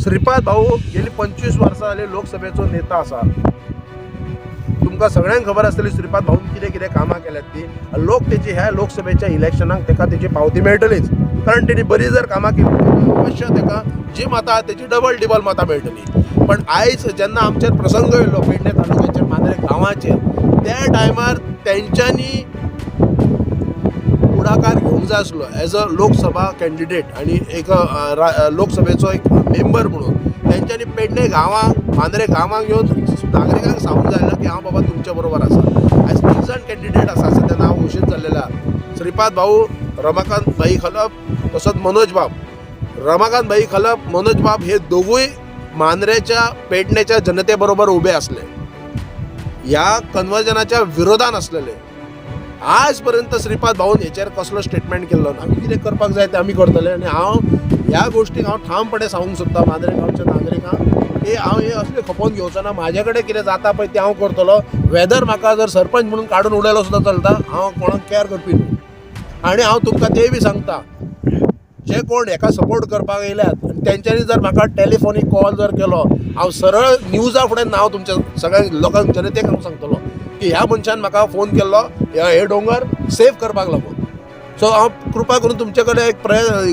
श्रीपाद भाऊ गेली 25 वर्सां जाली लोकसभेचो नेता आसा। तुमकां सगळ्यांक खबर आसतली श्रीपाद भाऊन कितें कितें कामां केल्यात ती। लोक तेची ह्या लोकसभेच्या इलेक्शनाक तेका तेची पावती मेळटलीच, कारण तेणी बरी जर कामां केली अवश्य तेका जी मतां तेची डबल टिबल मतां मेळटली। पण आयज जेन्ना आमचेर प्रसंग येयलो पेडणे तालुक्याच्या मांद्रे गांवाचेर, त्या टायमार तेंच्यांनी पुढाकार घेवंक जाय आसलो एज अ लोकसभा कॅन्डिडेट आणि एक लोकसभेचो एक मेंबर म्हणून तेंच्यांनी पेडणे गांवांक मांद्रे गांवांक येवन नागरिकांक सांगूंक जाय आसलें की हांव बाबा तुमच्या बरोबर आसा। आयज 3 जण कॅन्डिडेट आसा सद्या नांव घोशीत जाल्लेलें आसा। श्रीपाद भाऊ, रमाकांत भाई खलप तसोच मनोज बाब। रमाकांत भाई खलप, मनोज बाब हे दोगूय मांद्रेच्या पेडणेच्या जनते बरोबर उबे आसले, ह्या कन्वर्जनाच्या विरोधान आसलेले। आज पर्यंत श्रीपाद भाऊन हेचेर कसलो स्टेटमेंट केल्लो ना। आमी कितें करपाक जाय तें आमी करतले आनी हांव ह्या गोष्टीक हांव ठामपणे सांगूंक सोदता मांद्रे गांवच्या नागरिकांक की हांव हे असले खपोवन घेवचो ना। म्हाजे कडेन कितें जाता पळय तें हांव करतलो। वेदर म्हाका जर सरपंच म्हणून काडून उडयलो सुद्दां चलता, हांव कोणाक केअर करपी न्हू। आनी हांव तुमकां तें बी सांगता, जे कोण हेका सपोर्ट करपाक येयल्यात आनी तेंच्यांनी जर म्हाका टेलिफोनीक कॉल जर केलो, हांव सरळ न्यूजा फुडें नांव तुमच्या सगळ्या लोकांक जनतेक हांव सांगतलो की ह्या मनशान म्हाका फोन केल्लो हे डोंगर सेफ करपाक लागून। सो हांव कृपा करून तुमचे कडेन एक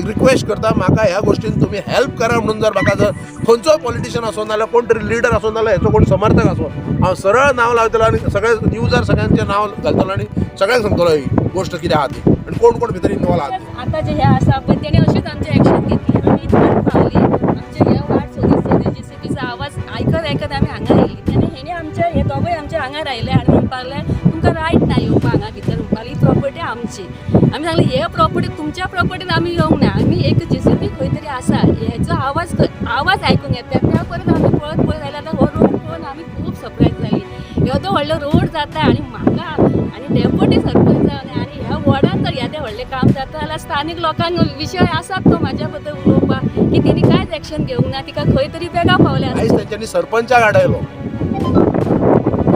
रिक्वेस्ट करता, म्हाका ह्या गोश्टीन तुमी हेल्प करा म्हणून। जर म्हाका जर खंयचो पॉलिटिशियन आसूं नाल्यार कोण तरी लिडर आसूं नाल्यार हेचो कोण समर्थक आसूं, हांव सरळ नांव लावतलो आनी सगळ्या न्यूजार सगळ्यांचें नांव घालतलो आनी सगळ्यांक सांगतलो ही गोश्ट कितें आहा ती आनी कोण कोण भितर इनवॉल्व आहा ती। आता जे हे आसा पळय तेणी अशीच आमची एक्शन घेतली। आमी इथपर्यंत पावली, आमचे हे वार्ड सदस्य जेसीबीचो आवाज आयकत आमी हांगा आयली तेन्ना हेणी आमचे हे दोगूय आमचे हांगा राहिले आनी म्हणपाक लागले तुमकां रायट ना येवपाक हांगा भितर म्हणपाक। ही प्रॉपर्टी आमची। आमी सांगलें हे प्रॉपर्टी तुमच्या प्रॉपर्टीन आमी येवंक ना, आमी एक जेसीबी खंय तरी आसा हेचो आवाज आयकूंक येता। त्या परत आमी पळत आयले। आतां हो रोड पळोवन आमी खूब सरप्रायज जाली। येदो व्हडलो रोड जाता आनी म्हाका आनी डेप्युटी सरपंच आनी ह्या वॉर्डान जर येदें व्हडलें काम जाता जाल्यार स्थानीक लोकांक विशय आसात तो म्हाज्या बद्दल उलोवपाक की तेणी कांयच एक्शन घेवंक ना, तिका खंय तरी बेगा पावल्या। आयज तेंच्यांनी सरपंचाक आडयलो,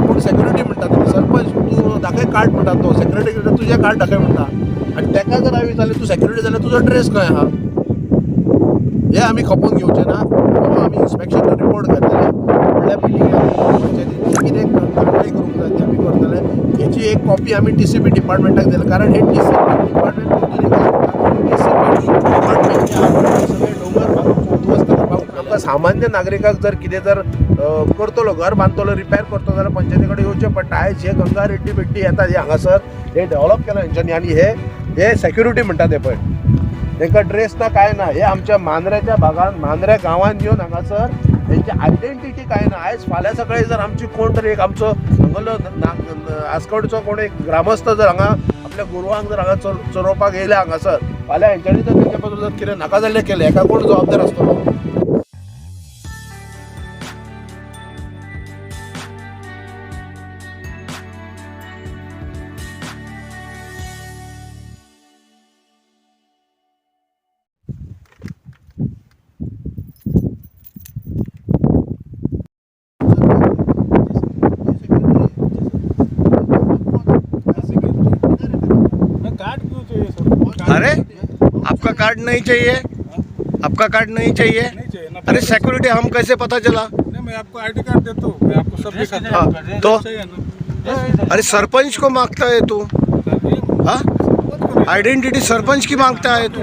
पूण सेक्युरिटी म्हणटा तेणी सरपंच तूं दाखय कार्ड म्हणटा तो सेक्युरिटी तुजें कार्ड दाखय म्हणटा। आनी तेका जर हांवें विचारलें तूं सेक्युरिटी जाल्यार तुजो ड्रेस खंय आहा, हे आमी खपोवन घेवचें ना। आमी इन्स्पेक्शन रिपोर्ट घातले, व्हडल्या मिटिंगाक कितें कारवाई करूंक जाय ती आमी करतले। हेची एक कॉपी आमी TCP डिपार्टमेंटाक दिली, कारण हे TCP डिपार्टमेंट सगळे डोंगर भागाक उद्ध्वस्त करपाक आमकां सामान्य नागरिकाक जर कितें जर करतलो, घर बांदतलो, रिपेर करतलो जाल्यार पंचायती कडेन येवचें पडटा। आयज हे गंगा रेड्डी बेड्डी येतात हे हांगासर हे डेव्हलप केलां हेंच्यांनी आनी हे सेक्युरिटी म्हणटा ते पळय तांकां ड्रेस ना काय ना। हे आमच्या मांद्रेच्या भागान मांद्रे गांवांत येवन हांगासर हेंची आयडेंटिटी काय ना। आयज फाल्यां सकाळी जर आमची कोण तरी एक आमचो हांगलो आसकडचो कोण एक ग्रामस्थ जर हांगा आपल्या गोरवांक जर हांगा चरोवपाक येयले हांगासर, फाल्यां हेंच्यांनी जर तेंच्या बद्दल जर कितें नाका जाल्लें केलें, हेका कोण जबाबदार आसतलो? अरे आपका कार्ड नहीं चाहिए? आपका कार्ड नहीं चाहिए? अरे सिक्योरिटी हम कैसे पता चला? नहीं, मैं आपको आईडी कार्ड देता हूँ, मैं आपको सब दिखाता हूँ। हाँ, तो अरे सरपंच को मांगता है तू? हाँ, आइडेंटिटी सरपंच की मांगता है तू?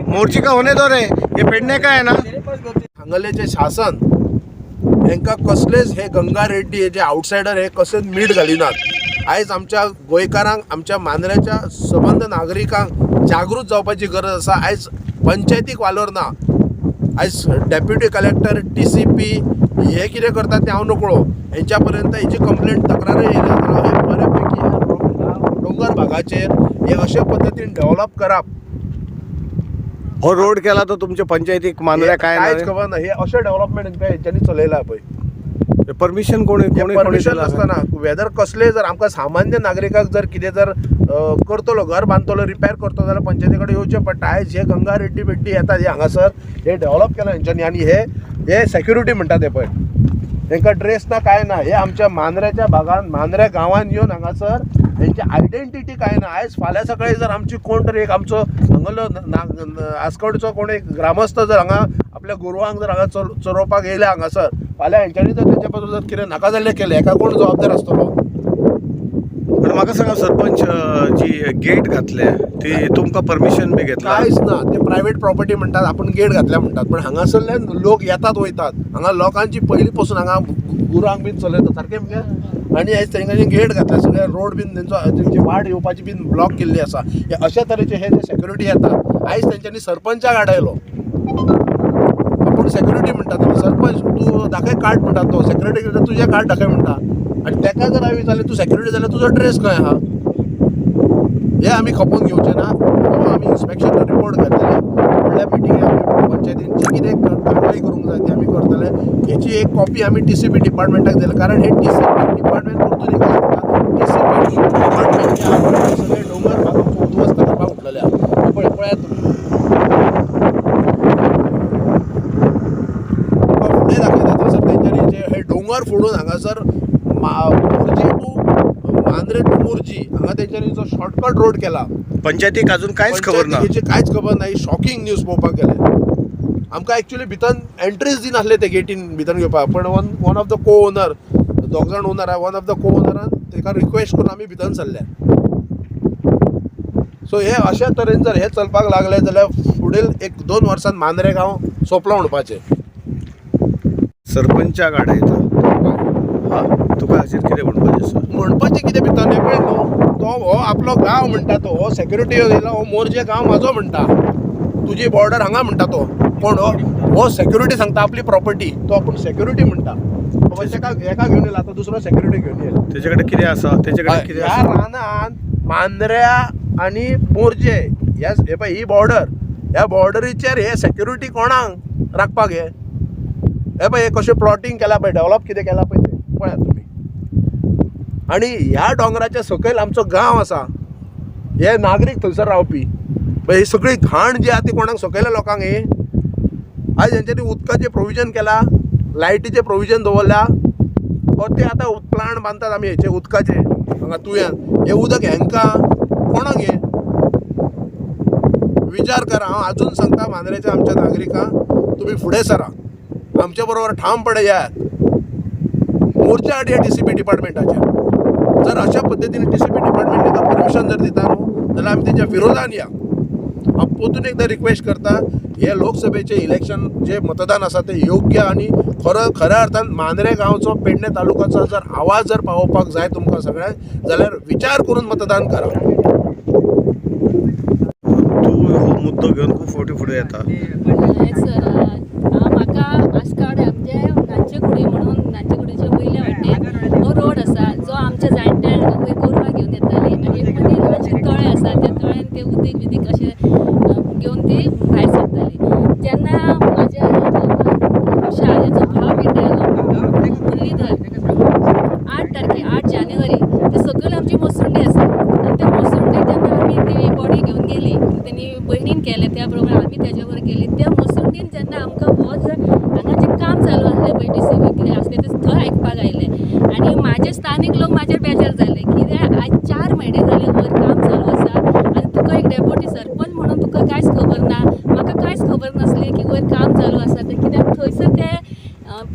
मोर्ची का होने दो रे, ये पेडणे का है ना। हांगलेचे शासन हेंका कसलेच हे गंगा रेड्डी हे जे आउटसायडर हे कसलेच मीठ घालिनात। आयज आमच्या गोंयकारांक आमच्या मांद्रेच्या सबंद नागरिकांक जागृत जावपाची गरज आसा। आयज पंचायतीक वालोर ना। आयज डेप्युटी कलेक्टर TCP हे कितें करतात तें हांव नकळो, हेंच्या पर्यंत हेची कंप्लेंट तक्रार येयना। हे बऱ्यापैकी डोंगर भागाचेर हे अशे पद्दतीन डेव्हलप करप हो रोड केला तो तुमच्या पंचायतीक मांद्रे काय कांयच खबर ना। हे अशे डेव्हलपमेंट हेंच्यांनी चलयला पळय। परमिशन कोणी परमिशन आसतना वेदर कसले जर आमकां सामान्य नागरिकाक जर कितें जर करतलो, घर बांदतलो, रिपेर करतलो जाल्यार पंचायती कडेन येवचें पडटा। आयज हे गंगा रेड्डी बेड्डी येतात हे हांगासर हे डेव्हलप केलां हेंच्यांनी आनी हे सेक्युरिटी म्हणटा ते पळय तांकां ड्रेस ना काय ना। हे आमच्या मांद्रेच्या भागान मांद्रे गांवांत येवन हांगासर हेंची आयडेंटिटी काय ना। आयज फाल्यां सकाळी जर आमची कोण तरी एक आमचो हांगलो आसकडचो कोण एक ग्रामस्थ जर हांगा आपल्या गोरवांक जर हांगा चरोवपाक येयले हांगासर फाल्यां हेंच्यांनी जर तेच्या बद्दल जर कितें नाका जाल्लें केलें हेका कोण जबाबदार आसतलो? पण म्हाका सांगा सरपंच जी गेट घातले ती तुमकां परमिशन बी घेतला? कांयच ना, ते प्रायवेट प्रॉपर्टी म्हणटात, आपण गेट घातल्या म्हणटात, पण हांगासरल्यान लोक येतात वयतात. हांगा लोकांची पयलीं पासून हांगा गुरांक बीन चलयता सारकें मगे. आनी आयज तेंच्यांनी गेट घातल्या, सगळे रोड बीन तेंची वाट येवपाची बीन ब्लॉक केल्ली आसा. हे अशा तरेचे हे जे सेक्युरिटी येतात, आयज तेंच्यांनी सरपंचाक आडयलो. आपूण सेक्युरिटी म्हणटात, सरपंच तूं दाखय कार्ड म्हणटात, तो सेक्युरिटी तुजें कार्ड दाखय म्हणटा. आनी तेका जर हांवें विचारलें तूं सेक्युरिटी जाल्यार तुजो ड्रेस खंय आहा, हे आमी खपोवन घेवचे ना. आमी इन्स्पेक्शन रिपोर्ट घातलेले, व्हडल्या मिटिंगे आमी पंचायतीन जी कितें कारवाई करूंक जाय ती आमी करतले. हेची एक कॉपी आमी TCP डिपार्टमेंटाक दिली, कारण हे TCP डिपार्टमेंट परतून एक सांगता, TCP डिपार्टमेंट जे आहा ते सगळे डोंगर भागांचो उद्ध्वस्त करपाक उठलेले आहा. पळयात तुमी फुडें दाखयता थंयसर तेंच्यांनी जे हे डोंगर फोडून हांगासर मोर्जी टू मांद्रे टू मोर्जी हांगा तेंच्यांनी जो शॉर्टकट रोड केला. पंचायतीक अजून कांयच खबर ना. पंचायतीची कांयच खबर ना. शॉकिंग न्यूज पळोवपाक गेले. आमकां एक्चुअली भितर एंट्रीच दिनासले ते गेटीन भितर घेवपाक, पण वन ऑफ द को ओनर, दोग जाण ओनर, वन ऑफ द को ओनरान तेका रिक्वेस्ट करून आमी भितर सरले. सो हे अशा तरेन जर हे चलपाक लागले जाल्यार फुडेल 1-2 वर्सान मांद्रे गांव सोंपलो म्हणपाचें. सरपंचाक आडयता, हा तुका हाचेर कितें म्हणपाचें आसा? म्हणपाचें कितें भितर हें पळय न्हू, तो हो आपलो गांव म्हणटा, तो हो सेक्युरिटी येयला, हो मोर्जे गांव म्हाजो म्हणटा, तुजी बॉर्डर हांगा म्हणटा. तो कोण हो सेक्युरिटी सांगता आपली प्रॉपर्टी, तो आपूण सेक्युरिटी म्हणटा. एका घेवन येयला, आतां दुसरो सेक्युरिटी घेवन येयला. तेजे कडेन कितें आसा? तेजे कडेन कितें ह्या आसा? रानांत मांद्र्या आनी मोर्जे हे पळय ही बॉर्डर, ह्या बॉर्डरीचेर हे सेक्युरिटी कोणाक राखपाक हे पळय हे कशें प्लॉटिंग केला पळय, डेव्हलप कितें केला पळय ते पळयात तुमी. आनी ह्या दोंगराच्या सकयल आमचो गांव आसा, हे नागरीक थंयसर रावपी पळय, ही सगळी घाण जी आहा ती कोणाक सकयल्या लोकांक ही. आयज हेंच्यांनी उदकाचें प्रोविजन केला, लायटीचें प्रोविजन दवरल्या, ते आतां प्लांट बांदतात आमी हेचे उदकाचे हांगा तुयेन. हे उदक हेंकां कोणाक हे विचार करा. हांव आजून सांगता मांद्रेच्या आमच्या नागरिकांक, तुमी फुडें सरा, आमच्या बरोबर ठामपणे येयात मोर्चा हाड ह्या TCP डिपार्टमेंटाचेर. जर अशा पद्दतीन TCP डिपार्टमेंट ताका परमिशन जर दिता न्हू जाल्यार आमी तेच्या विरोधान या. हांव परतून एकदां रिक्वेस्ट करता, हे लोकसभेचे इलेक्शन जे मतदान आसा ते योग्य आनी खऱ्या अर्थान मांद्रे गांवचो, पेडणे तालुक्याचो जर आवाज जर पावोवपाक जाय तुमकां सगळ्यांक, जाल्यार विचार करून मतदान करा. तूं हो मुद्दो घेवन खूब फावटी फुडें येता. सर म्हाका आसकाड आमचे नांचेकुडी म्हणून, नांचेकुडीचे वयल्या वाटेन हो रोड आसा जो आमच्या जाणट्यांक वयर गोरवां घेवन येताली, आनी एक मदीं ल्हानशें तळें आसा, त्या तळ्यान ते उदीक अशें घेवन ती भायर सरताली. जेन्ना म्हाज्या शाळेचो भाव पेटयलो मुरलीधर 8 जानेवारी, ते सकयल आमची मोसुंडी आसा, आनी त्या मोसुंडीक जेन्ना आमी ती बॉडी घेवन गेली, तेणी भयणीन केलें त्या प्रमाणे आमी तेज्या बरोबर गेली. त्या मोसुंडीन जेन्ना आमकां हो जर हांगा जें काम चालू आसलें पळय TCP कितें आसलें तें थंय आयकपाक आयलें. आनी म्हाजे स्थानीक लोक म्हाजेर बेजार जाले, कित्याक आयज 4 म्हयने जाले वयर काम चालू आसा, आनी तुका एक डेप्युटी सरपंच म्हणून तुका कांयच खबर ना. म्हाका कांयच खबर नासलें की वयर काम चालू आसा तें, कित्याक थंयसर ते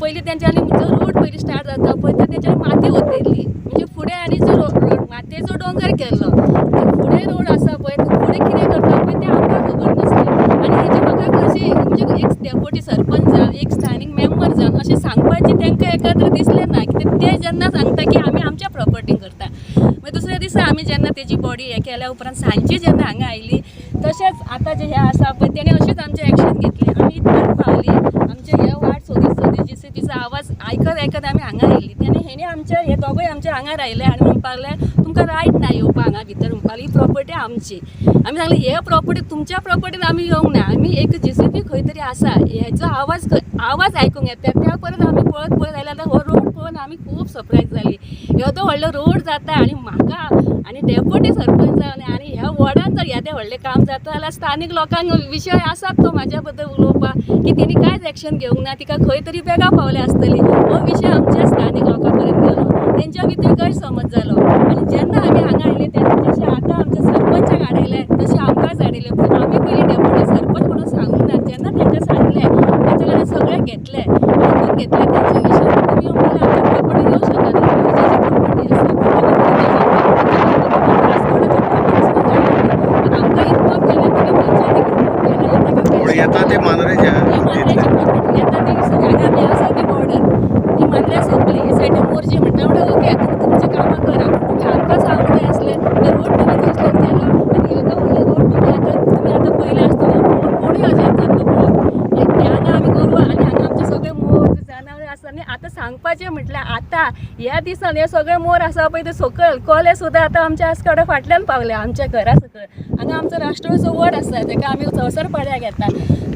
पयलीं तेंच्यांनी जो रोड पयलीं स्टार्ट जाता पळय ते तेंच्यांनी माती वतयल्ली, म्हणजे फुडें आनी जो मातयेचो दोंगर केल्लो, फुडें रोड आसा पळय फुडें कितें करता पळय तें आमकां खबर नासलें. आनी हेजे म्हाका कशें म्हणजे एक डेप्युटी सरपंच जावन, एक स्थानीक मेंबर जावन अशें सांगपाचें तांकां एकत्र दिसलें ना, कित्याक ते जेन्ना सांगता की आमी आमच्या प्रॉपर्टीन करता. मागीर दुसऱ्या दिसा आमी जेन्ना तेजी बॉडी हे केल्या उपरांत सांजची जेन्ना हांगा आयली, तशेंच आतां जे हे आसा पळय तेणी अशीच आमचें एक्शन घेतली. आमी इथपर्यंत पावली, आमचे हे वाट सोदीत JCBचो आवाज आयकत आमी हांगा आयली. हेणी आमचे हे दोगूय आमचे हांगा रावले आनी म्हणपाक लागले तुमकां रायट ना येवपाक हांगा भितर. म्हणपाक ही प्रॉपर्टी आमची. आमी सांगलें हे प्रॉपर्टी तुमच्या प्रॉपर्टीन आमी येवंक ना, आमी एक JCB खंय तरी आसा, हेचो आवाज आयकूंक येता. त्या परत आमी पळत आयले, हो रोड पळोवन आमी खूब सरप्रायज जाली. येदो व्हडलो रोड जाता आनी म्हाका आनी डेप्युटी सरपंच आनी ह्या वॉर्डान जर येदें व्हडलें काम जाता जाल्यार स्थानीक लोकांक विशय आसात तो म्हाज्या बद्दल उलोवपाक, की तेणी कांयच एक्शन घेवंक ना, तिका खंय तरी बेगा पावले आसतली. हो विशय आमच्या स्थानीक लोकां पर्यंत गेलो, तेंच्या भितर गैरसमज जालो. आनी जेन्ना आमी हांगा आयले तेन्ना जशें आतां आमच्या सरपंचाक हाडयलें तशें आमकांच हाडयलें, पूण आमी पयलीं डेप्युटी सरपंच म्हणून सांगूंक ना. जेन्ना तेंच्या सांगलें घेतले ऐकून घेतले त्यांच्या विषयी तुम्ही मला आमच्या प्रॉपर्टी येऊ शकत प्रॉपर्टी आमकां इन्फॉर्म केले तुम्ही पंचायतीक इन्फॉर्म केला येता ते मांद्रेच्या प्रॉपर्टी येता ते हांगा बी आसा ती बॉर्डर ती मांद्र्या सोंपली हे सायडीन मोरजी म्हणटा म्हणल्यार ओके तुम्ही तुमचें कामां करा पूण तुम्ही आमकां सांगूंक जाय आसलें ते रोड तुम्ही थंयसल्यान केला आनी हेका म्हणलें रोड तुम्ही आतां पयले आसतना कोणूय अजेब जातलो पळय हे हांगा आमी गोरवां आनी हांगा आमचे सगळे मोर जनावरां आसा आनी आतां सांगपाचें म्हटल्यार आतां ह्या दिसान हे सगळे मोर आसा पळय ते सकयल कोले सुद्दां आतां आमच्या आसकडे फाटल्यान पावले आमच्या घरा सकयल हांगा आमचो राष्ट्रोत्सव वड आसा ताका आमी चवसर पाड्याक येता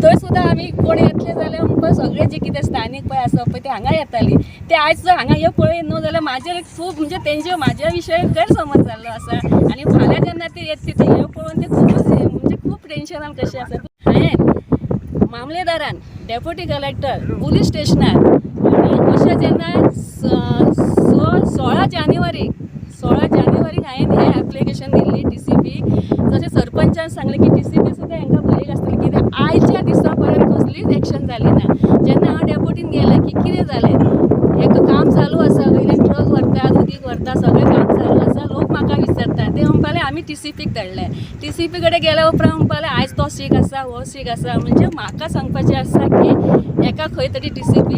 थंय सुद्दां आमी कोण येतले जाल्यार म्हणपा सगळे जे कितें स्थानीक पळय आसा पळय ते हांगा येताली ते आयज जर हांगा हे पळय न्हू जाल्यार म्हाजेर खूब म्हणजे तेंचे म्हाज्या विशयी गैरसमज जाल्लो आसा आनी फाल्यां जेन्ना ते येतली ते हे पळोवन ते खूब म्हणजे खूब टेन्शनान कशें आसा हांवें मामलेदारान डेप्युटी कलेक्टर पुलीस स्टेशनार आनी अशें जेन्ना 16 जानेवारीक हांवें हें एप्लिकेशन दिल्ली TCP जशें सरपंचान सांगलें की TCP सुद्दां हांकां बरयलें आसतलें कित्याक आयच्या दिसा पर्यंत कसलीच एक्शन जाली ना जेन्ना हांव डेप्युटीन गेलें की कितें जालें एक काम चालू आसा वयल्यान ट्रक व्हरतात उदीक व्हरता सगळें काम चालू आसा लोक म्हाका विचारता ते म्हणपाले आमी TCPक धाडले TCP कडेन गेल्या उपरांत म्हणपाले आयज तो सीक आसा हो सीक आसा म्हणजे म्हाका सांगपाचें आसा की एका खंय तरी TCP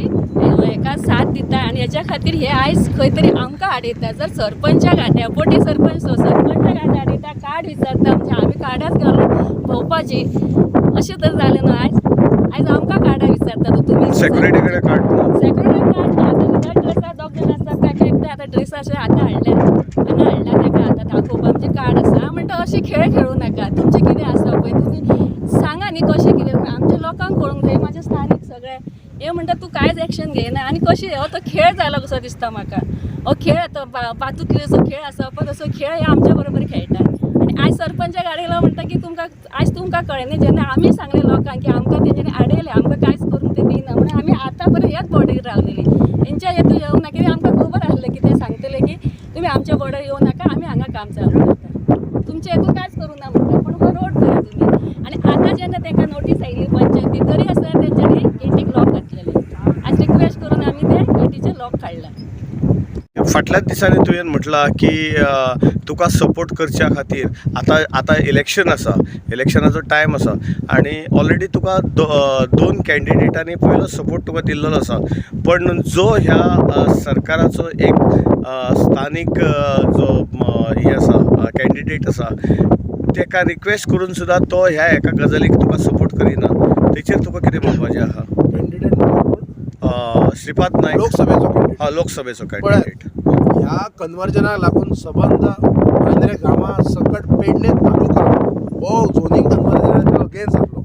हेका साथ दिता आनी हेच्या खातीर हे आयज खंय तरी आमकां आडयता जर सरपंचाक डेप्युटी सरपंच सरपंचाक आडयता कार्ड विचारता म्हणजे आमी कार्डाच घालून भोंवपाची अशें तर जालें न्हू आयज आमकां कार्डां विचारता तुमी सेक्रेटरी कडेन कार्ड सेक्रेटरी कार्ड आतां विदाउट ड्रेसार दोग जाण आसतात ताका एकदां आतां ड्रेस अशें आतां हाडल्या ताका आतां दाखोवपाक म्हणजे कार्ड आसा म्हणटा अशें खेळ खेळूं नाका तुमचें कितें आसा पळय तुमी सांगा न्ही कशें कितें आमच्या लोकांक कळूंक जाय म्हाजे स्थानीक सगळे हे म्हणटा तूं कांयच एक्शन घेयना आनी कशें हो तो खेळ जालो कसो दिसता म्हाका हो खेळ आतां बातूंतलो जो खेळ आसा पळय तसो खेळ हे आमच्या बरोबर खेळटा आनी आयज सरपंचाक आडयलो म्हणटा की तुमकां आयज तुमकां कळ्ळें न्ही जेन्ना आमी सांगलें लोकांक की आमकां तेंच्यांनी आडयलें आमकां कांयच करूंक ते दिना म्हणून आमी आतां पर्यंत ह्याच बॉर्डरीर रावलेली तेंच्या हेतू येवंक ना कित्याक आमकां खबर आसलें की ते सांगतले की तुमी आमच्या बॉर्डर येवं नाका आमी हांगा काम चालू करता तुमच्या हेतून कांयच करूं ना म्हणटा पूण हो रोड करा तुमी आनी आतां जेन्ना तांकां नोटीस आयली पंचायती तरी आसतना तेंच्यांनी गेटीक लॉक घातलेले आज रिक्वेस्ट करून आमी ते गेटीचे लॉक काडला फाटल्याच दिसांनी तुवें म्हटलां की तुका सपोर्ट करच्या खातीर आतां इलेक्शन आसा इलेक्शनाचो टायम आसा आनी ऑलरेडी तुका दोन कॅन्डिडेटांनी पयलो सपोर्ट तुका दिल्लो आसा पण जो ह्या सरकाराचो एक स्थानीक जो हे आसा कॅन्डिडेट आसा ताका रिक्वेस्ट करून सुद्दां तो ह्या एका गजालीक तुका सपोर्ट करिना तेचेर तुका कितें म्हणपाचें आहा कॅन्डिडेट श्रीपाद नायक लोकसभेचो लोकसभेचो कॅन्डिडेट ह्या कन्वर्जनाक लागून सबंद मांद्रे गांवां सकट पेडणे तालुका हो झोनींग कन्वर्जनाच्या अगेन्स्ट जाल्लो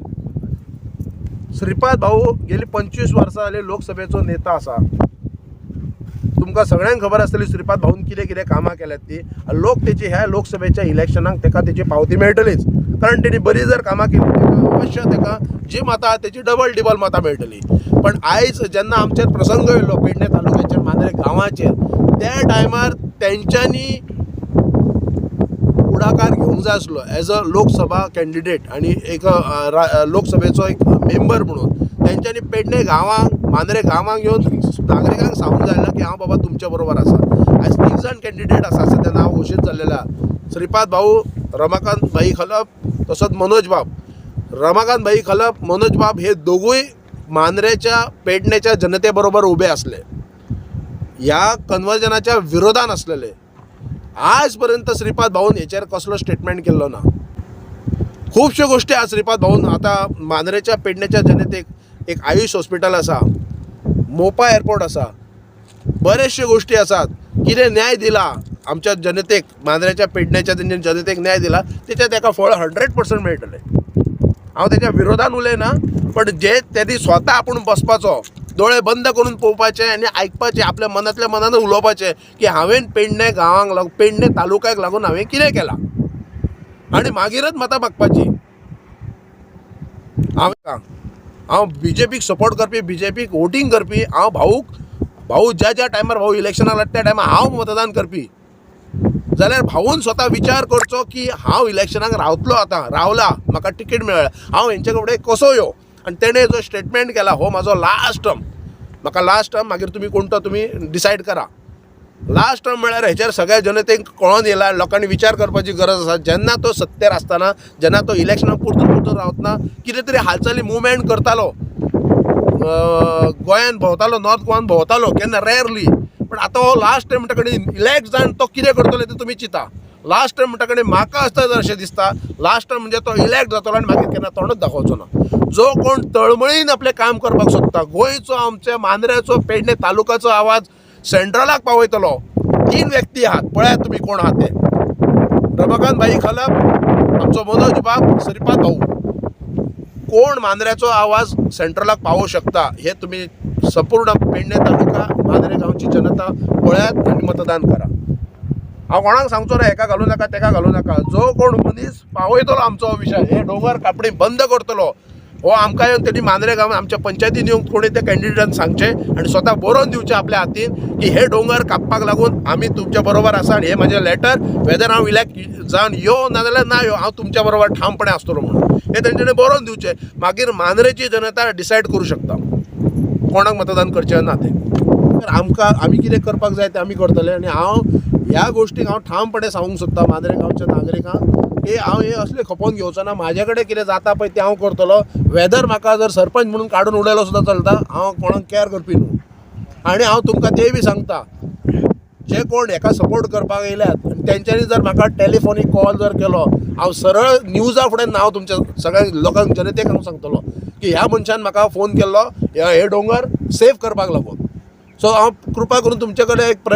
श्रीपाद भाऊ गेली 25 वर्सां जाली लोकसभेचो नेता आसा तुमकां सगळ्यांक खबर आसतली श्रीपाद भाऊन कितें कितें कामां केल्यात ती लोक तेची ह्या लोकसभेच्या इलेक्शनाक ताका तेची पावती मेळटलीच कारण तेणी बरी जर कामां केली ताका अवश्य ताका जी मतां तेची डबल टिबल मतां मेळटली पण आयज जेन्ना आमचेर प्रसंग येयलो पेडणे तालुक्याचेर मांद्रे गांवाचेर त्या टायमार तेंच्यांनी पुढाकार घेवंक जाय आसलो एज अ लोकसभा कॅन्डिडेट आनी एक लोकसभेचो एक मेंबर म्हणून तेंच्यांनी पेडणे गांवांक मांद्रे गांवांक येवन नागरिकांक सांगूंक जाय आसलें की हांव बाबा तुमच्या बरोबर आसा आयज 3 जाण कॅन्डिडेट आसा सद्या नांव घोशीत जाल्लेलें श्रीपाद भाऊ रमाकांत भाई खलप तसोच मनोज बाब रमाकांत भाई खलप मनोज बाब हे दोगूय मांद्रेच्या पेडणेच्या जनते बरोबर उबे आसले ह्या कन्वर्जनाच्या विरोधान आसलेले आज पर्यंत श्रीपाद भाऊन हेचेर कसलो स्टेटमेंट केल्लो ना खुबश्यो गोश्टी आज श्रीपाद भाऊन आतां मांद्रेच्या पेडणेच्या जनतेक एक आयुष हॉस्पिटल आसा मोपा एअरपोर्ट आसा बरेचश्यो गोश्टी आसात कितें न्याय दिला आमच्या जनतेक मांद्रेच्या पेडणेच्या जनतेक न्याय दिला तेचें ताका फळ 100% मेळटलें हांव तेच्या विरोधान उलयना पण जे तेणी स्वता आपूण बसपाचो दोळे बंद करून पळोवपाचें आनी आयकपाचें आपल्या मनांतल्या मनान उलोवपाचें की हांवें पेडणे गांवांक पेडणे तालुक्याक लागून हांवें कितें केलां आनी मागीरच मतां मागपाची हांव BJPक सपोर्ट करपी BJPक वोटींग करपी हांव भाऊ ज्या टायमार भाऊ इलेक्शनाक लागता त्या टायमार हांव मतदान करपी जाल्यार भाऊन स्वता विचार करचो की हांव इलेक्शनाक रावतलो आतां रावला म्हाका टिकेट मेळ्ळा हांव हेंचे कडेन कसो येवं आनी तेणें जो स्टेटमेंट केला हो म्हाजो लास्ट टर्म, म्हाका लास्ट टर्म मागीर तुमी कोण तो तुमी डिसायड करा. लास्ट टर्म म्हळ्यार हेचेर सगळ्या जनतेक कळोन येयला, लोकांनी विचार करपाची गरज आसा. जेन्ना तो सत्तेर आसतना, जेन्ना तो इलेक्शनाक पुरतो रावतना कितें तरी हालचाली मुवमेंट करतालो, गोंयान भोंवतालो, नॉर्थ गोवान भोंवतालो, केन्ना रेअरली. पण आतां हो लास्ट टायम म्हणटा कडेन इलेक्ट जावन तो कितें करतलो तें तुमी चिंता. लास्ट टायम म्हणटा कडेन म्हाका आसता अशें दिसता, लास्ट टायम म्हणजे तो इलेक्ट जातलो आनी मागीर केन्ना तोंडच दाखोवचो ना. जो कोण तळमळीन आपलें काम करपाक सोदता, गोंयचो आमच्या मांद्रेचो पेडणे तालुकाचो आवाज सेंट्रलाक पावयतलो, 3 व्यक्ती आहात. पळयात तुमी कोण आहात ते. रमाकांत भाई खलप, आमचो मनोज बाब, श्रीपाद भाऊ. कोण मांद्र्याचो आवाज सेंट्रलाक पावोवंक शकता हे तुमी संपूर्ण पेडणे तालुका, मांद्रे गांवची जनता पळयात आनी मतदान करा. हांव कोणाक सांगचो ना हेका घालूं नाका तेका घालूं नाका. जो कोण मनीस पावयतलो आमचो विशय, हे डोंगर कापणी बंद करतलो, हो आमकां येवन तेणी मांद्रे गांवांत आमच्या पंचायतीन येवन कोणी त्या कॅन्डिडेटान सांगचें आनी स्वता बरोवन दिवचें आपल्या हातीन की हे डोंगर कापपाक लागून आमी तुमच्या बरोबर आसा आनी हे म्हजें लेटर वेदर हांव इलेक्ट जावन यो नाजाल्यार ना यो, हांव तुमच्या बरोबर ठामपणे आसतलो म्हणून हे तेंच्यांनी बरोवन दिवचें. मागीर मांद्रेची जनता डिसायड करूं शकता कोणाक मतदान करचें ना तें. आमकां आमी कितें करपाक जाय तें आमी करतले. आनी हांव ह्या गोश्टीक हांव ठामपणे सांगूंक सोदता मांद्रे गांवच्या नागरिकांक की हांव हे असले खपोवन घेवचो ना. म्हाजे कडेन कितें जाता पळय तें हांव करतलो. वेदर म्हाका जर सरपंच म्हणून काडून उडयलो सुद्दां चलता, हांव कोणाक केअर करपी न्हू. आनी हांव तुमकां तें बी सांगता, जे कोण हेका सपोर्ट करपाक येयल्यात आनी तेंच्यांनी जर म्हाका टेलिफोनीक कॉल जर केलो, हांव सरळ न्यूजा फुडें हांव तुमच्या सगळ्या लोकांक जनतेक हांव सांगतलो की ह्या मनशान म्हाका फोन केल्लो हे डोंगर सेफ करपाक लागून. सो हांव कृपा करून तुमचे कडेन एक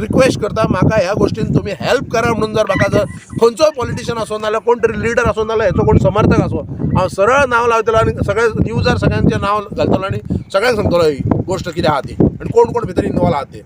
रिक्वेस्ट करता, म्हाका ह्या गोश्टीन तुमी हेल्प करा म्हणून. जर म्हाका जर खंयचोय पॉलिटिशियन आसूं नाल्यार कोण तरी लिडर आसूं नाल्यार हेचो कोण समर्थक आसूं, हांव सरळ नांव लावतलो आनी सगळ्या न्यूजार सगळ्यांचें नांव घालतलो आनी सगळ्यांक सांगतलो ही गोश्ट कितें आहा ती आनी कोण कोण भितर इनवॉल्व आहा ते.